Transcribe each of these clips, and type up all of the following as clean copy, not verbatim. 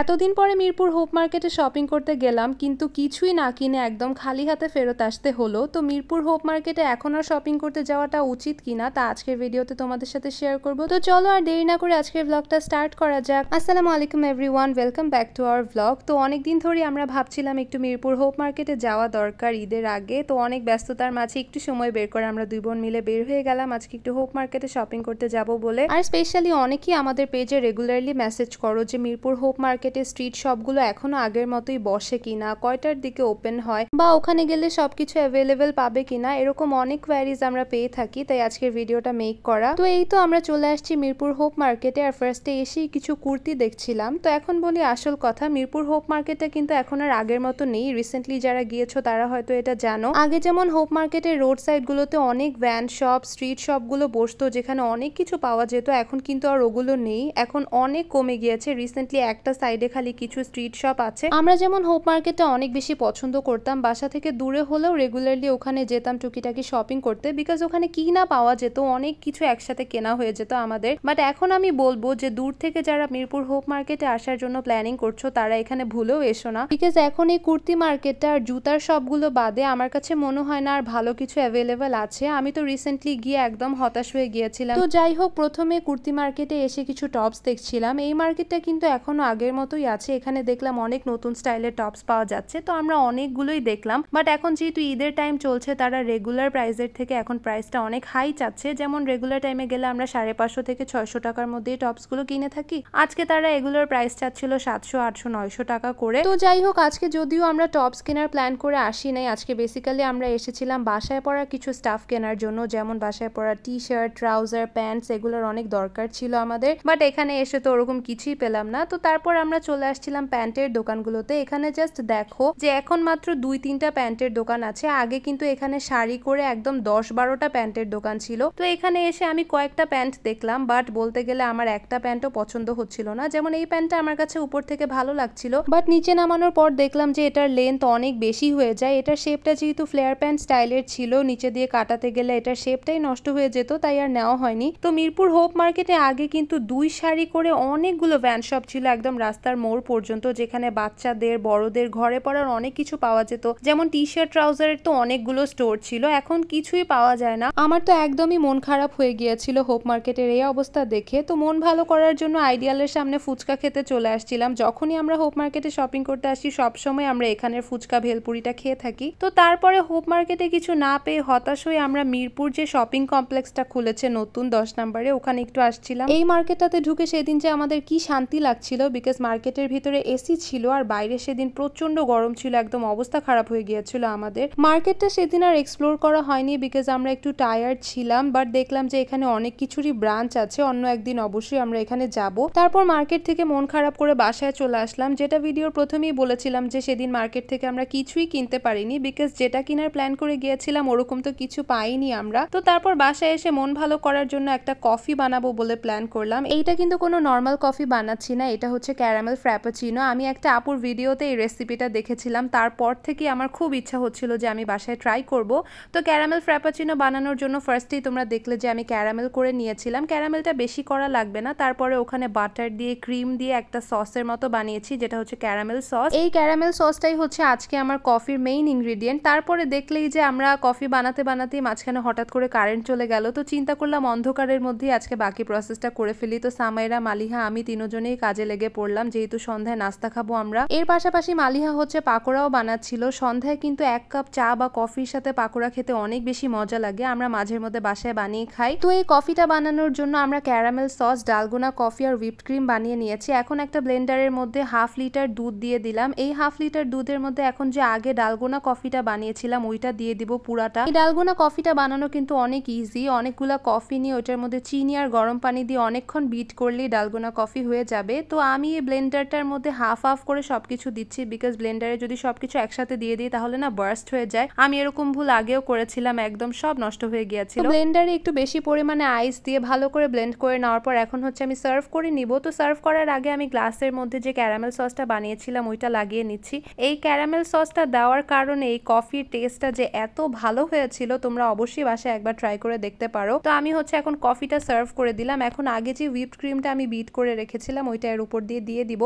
এতদিন পরে মিরপুর হোপ মার্কেটে শপিং করতে গেলাম, কিন্তু কিছুই না কিনে একদম খালি হাতে ফেরত আসতে হলো। তো মিরপুর হোপ মার্কেটে এখন আর শপিং করতে যাওয়াটা উচিত কিনা তা আজকের ভিডিওতে তোমাদের সাথে শেয়ার করব। তো চলো আর দেরি না করে আজকের ব্লগটা স্টার্ট করা যাক। আসসালামু আলাইকুম everyone, welcome back to our blog. তো অনেকদিন ধরেই আমরা ভাবছিলাম একটু মিরপুর হোপ মার্কেটে যাওয়া দরকার ঈদের আগে। তো অনেক ব্যস্ততার মাঝে একটু সময় বের করে আমরা দুই বোন মিলে বের হয়ে গেলাম আজকে একটু হোপ মার্কেটে শপিং করতে যাব বলে। আর স্পেশালি অনেকেই আমাদের পেজে রেগুলারলি মেসেজ করো যে মিরপুর হোপ মার্কেটে স্ট্রিট শপগুলো এখনো আগের মতোই বসে কিনা, কয়টার দিকে ওপেন হয়, বা ওখানে গেলে সবকিছু অ্যাভেলেবেল পাবে কিনা, এরকম অনেক কোয়ারিজ আমরা পেয়ে থাকি। তাই আজকের ভিডিওটা মেক করা। তো এই তো আমরা চলে আসছি মিরপুর হোপ মার্কেটে। আর ফার্স্টে এসেই কিছু কুর্তি দেখছিলাম। তো এখন বলি আসল কথা, মিরপুর হোপ মার্কেটটা কিন্তু এখন আর আগের মতো নেই। রিসেন্টলি যারা গিয়েছো তারা হয়তো এটা জানো। আগে যেমন হোপ মার্কেটের রোড সাইড গুলোতে অনেক ভ্যান শপ, স্ট্রিট শপ গুলো বসতো যেখানে অনেক কিছু পাওয়া যেত, এখন কিন্তু আর ওগুলো নেই, এখন অনেক কমে গিয়েছে। রিসেন্টলি একটা সাইডে খালি কিছু স্ট্রিট শপ আছে। আমরা যেমন হোপ মার্কেটটা অনেক বেশি পছন্দ করতাম, বাসা থেকে দূরে হলেও রেগুলারলি ওখানে যেতাম টুকিটাকি শপিং করতে, বিকজ ওখানে কি না পাওয়া যেত, অনেক কিছু একসাথে কেনা হয়ে যেত আমাদের। বাট এখন আমি বলবো যে দূর থেকে যারা মিরপুর হোপ মার্কেটে আসার জন্য প্ল্যানিং করছো তারা এখানে ভুলেও এসো না, বিকজ এখন এই কুর্তি মার্কেটটা আর জুতার সবগুলো বাদে আমার কাছে মনে হয় না আর ভালো কিছু অ্যাভেলেবেল আছে। আমি তো রিসেন্টলি গিয়ে একদম হতাশ হয়ে গিয়েছিলাম। তো যাই হোক, প্রথমে কুর্তি মার্কেটে এসে কিছু টপস দেখছিলাম। এই মার্কেটটা কিন্তু এখনো আগের মতোই আছে। এখানে দেখলাম অনেক নতুন স্টাইলের টপস পাওয়া যাচ্ছে, তো আমরা অনেকগুলোই দেখলাম। বাট এখন যেহেতু ঈদের টাইম চলছে, তারা রেগুলার প্রাইসের থেকে এখন প্রাইসটা অনেক হাই চাচ্ছে। যেমন রেগুলার টাইমে গেলে আমরা 550 থেকে 600 টাকার মধ্যে টপস গুলো কিনে থাকি, আজকে তারা এগুলোর প্রাইস চাচ্ছিল 700, 800, 900 টাকা করে। তো যাই হোক, আজকে যদিও আমরা টপস কেনার প্ল্যান করে আসি নাই, আজকে বেসিক্যালি আমরা এসেছিলাম বাসায় পরা কিছু স্টাফ কেনার জন্য, যেমন বাসায় পরা টি শার্ট, ট্রাউজার, প্যান্টস, এগুলোর অনেক দরকার ছিল আমাদের। বাট এখানে এসে তো ওরকম কিছুই পেলাম না। তো তারপর আমরা চলে আসছিলাম প্যান্টের দোকানগুলোতে। এখানে জাস্ট দেখো যে এখন মাত্র 2-3টা প্যান্টের দোকান আছে, আগে কিন্তু এখানে সারি করে একদম 10-12টা প্যান্টের দোকান ছিল। তো এখানে এসে আমি কয়েকটা প্যান্ট দেখলাম, বাট বলতে গেলে আমার একটা প্যান্টও পছন্দ হচ্ছিল না। যেমন এই প্যান্টটা আমার কাছে উপর থেকে ভালো লাগছিল, বাট নিচে নামানোর পর দেখলাম যে এটার লেন্থ অনেক বেশি হয়ে যায়। এটার শেপটা যেহেতু ফ্লেয়ার প্যান্ট স্টাইলের ছিল, নিচে দিয়ে কাটাতে গেলে এটার শেপটাই নষ্ট হয়ে যেত, তাই আর নেওয়া হয়নি। তো মিরপুর হোপ মার্কেটে আগে কিন্তু 2 সারি করে অনেকগুলো ভ্যান শপ ছিল একদম রাস্তার মোড় পর্যন্ত, যেখানে বাচ্চাদের, বড়দের ঘরে পড়ার অনেক কিছু পাওয়া যেত। যেমন টি শার্ট, ট্রাউজারের তো অনেকগুলো স্টোর ছিল, এখন কিছুই পাওয়া যায় না। আমার তো একদমই মন খারাপ হয়ে গিয়েছিল হোপ মার্কেটের এই অবস্থা দেখে। তো মন ভালো করার জন্য আইডিয়ালের সামনে ফুচকা খেতে চলে আসছিলাম। যখনই আমরা হোপ মার্কেটে শপিং করতে আসি সবসময় আমরা এখানের ফুচকা ভেলপুরিটা খেয়ে থাকি। তো তারপরে হোপ মার্কেটে কিছু না পেয়ে হতাশ হয়ে আমরা মিরপুর যে শপিং কমপ্লেক্সটা খুলেছে নতুন 10 নম্বরে, ওখানে একটু আসছিলাম। এই মার্কেটটাতে ঢুকে সেদিন যে আমাদের কি শান্তি লাগছিল, বিকজ মার্কেটের ভিতরে এসি ছিল আর বাইরে সেদিন প্রচন্ড গরম ছিল, একদম অবস্থা খারাপ হয়ে গিয়েছিল আমাদের। মার্কেটটা সেদিন আর এক্সপ্লোর করা হয়নি বিকজ আমরা একটু টায়ার্ড ছিলাম, বাট দেখলাম যে এখানে অনেক কিছুরই ব্রাঞ্চ আছে, অন্য একদিন অবশ্যই আমরা এখানে যাব। তারপর মার্কেট থেকে মন খারাপ করে বাসায় চলে আসলাম। যেটা ভিডিওর প্রথমেই বলেছিলাম যে সেদিন মার্কেট থেকে আমরা কিছুই কিনতে পারিনি, বিকজ যেটা কেনার প্ল্যান করে গিয়েছিলাম ওরকম তো কিছু পাইনি আমরা। তো তারপর বাসায় এসে মন ভালো করার জন্য একটা কফি বানাবো বলে প্ল্যান করলাম। এইটা কিন্তু কোনো নর্মাল কফি বানাচ্ছি না, এটা হচ্ছে ক্যারামেল ফ্র্যাপুচিনো। আমি একটা আপুর ভিডিওতে এই রেসিপিটা দেখেছিলাম, তারপর থেকে আমার খুব ইচ্ছা হচ্ছিল যে আমি বাসায় ট্রাই করব। তো ক্যারামেল ফ্র্যাপুচিনো বানানোর জন্য ফার্স্টেই তোমরা দেখলে যে আমি ক্যারামেল করে নিয়েছিলাম। ক্যারামেলটা বেশি করা লাগবে না, তারপরে ওখানে বাটার দিয়ে, ক্রিম দিয়ে একটা সসের মতো বানিয়েছি, যেটা হচ্ছে ক্যারামেল সস। এই ক্যারামেল সসটাই হচ্ছে আজকে আমার কফির মেইন ইনগ্রিডিয়েন্ট। তারপরে দেখলেই যে আমরা কফি বানাতে বানাতেই মাঝখানে হঠাৎ করে কারেন্ট চলে গেল। তো চিন্তা করলাম অন্ধকারের মধ্যেই আজকে বাকি প্রসেসটা করে ফেলি। তো সামাইরা, মালিহা, আমি তিনজনেই কাজে লেগে পড়লাম, যেহেতু সন্ধ্যায় নাস্তা খাবো আমরা। এর পাশাপাশি মালিহা হচ্ছে পাকোড়াও বানাচ্ছিল। সন্ধ্যায় কিন্তু 1 কাপ চা বা কফির সাথে পাকোড়া খেতে অনেক বেশি মজা লাগে, আমরা মাঝের মধ্যে বাসায় বানিয়ে খাই। তো এই কফিটা বানানোর জন্য আমরা ক্যারামেল সস, ডালগোনা কফি আর হুইপড ক্রিম বানিয়ে নিয়েছি। এখন একটা ব্লেন্ডারের মধ্যে 1/2 লিটার দুধ দিয়ে দিলাম। এই 1/2 লিটার দুধের মধ্যে এখন যে আগে ডালগোনা কফিটা বানিয়েছিলাম ওইটা দিয়ে দিব পুরাটা। এই ডালগোনা কফিটা বানানো কিন্তু অনেক ইজি। অনেকগুলা কফি নিয়ে ওইটার মধ্যে চিনি আর গরম পানি দিয়ে অনেকক্ষণ বিট করলেই ডালগোনা কফি হয়ে যাবে। তো আমি এই ব্লেন্ডারটার মধ্যে হাফ করে সবকিছু দিচ্ছি, বিকজ ব্লেন্ডারে যদি সবকিছু একসাথে দিয়ে দিই তাহলে না বার্স্ট হয়ে যায়। আমি এরকম ভুল আগেও করেছিলাম, একদম সব নষ্ট হয়ে গিয়েছিল। ব্লেন্ডারে একটু বেশি পরিমাণে আইস দিয়ে ভালো করে ব্লেন্ড করে নেওয়ার পর এখন হচ্ছে আমি সার্ভ করে নিব। তো সার্ভ করার আগে আমি গ্লাসের মধ্যে যে ক্যারামেল সসটা বানিয়েছিলাম ওইটা লাগিয়ে নিচ্ছি। এই ক্যারামেল সসটা দেওয়ার কারণে এই কফির টেস্টটা যে এত ভালো হয়েছিল, তোমরা অবশ্যই বাসায় একবার ট্রাই করে দেখতে পারো। তো আমি হচ্ছে এখন কফিটা সার্ভ করে দিলাম। এখন আগে যে হুইপড ক্রিমটা আমি বিট করে রেখেছিলাম ওইটা এর উপর দিয়ে দিব।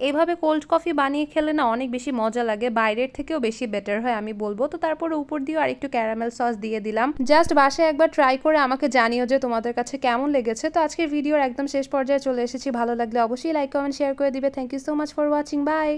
এইভাবে কোল্ড কফি বানিয়ে খেলে না অনেক বেশি মজা লাগে, বাইরের থেকেও বেশি বেটার হয় আমি বলবো। তো তারপরে উপর দিয়েও আরেকটু ক্যারামেল সস দিয়ে দিলাম। জাস্ট বাসায় একবার ট্রাই করে আমাকে জানিও যে তোমাদের কাছে কেমন লেগেছে। তো আজকের ভিডিওর একদম শেষ পর্যায়ে চলে এসেছি, ভালো লাগলে অবশ্যই লাইক কমেন্ট শেয়ার করে দিবে। Thank you so much for watching, by.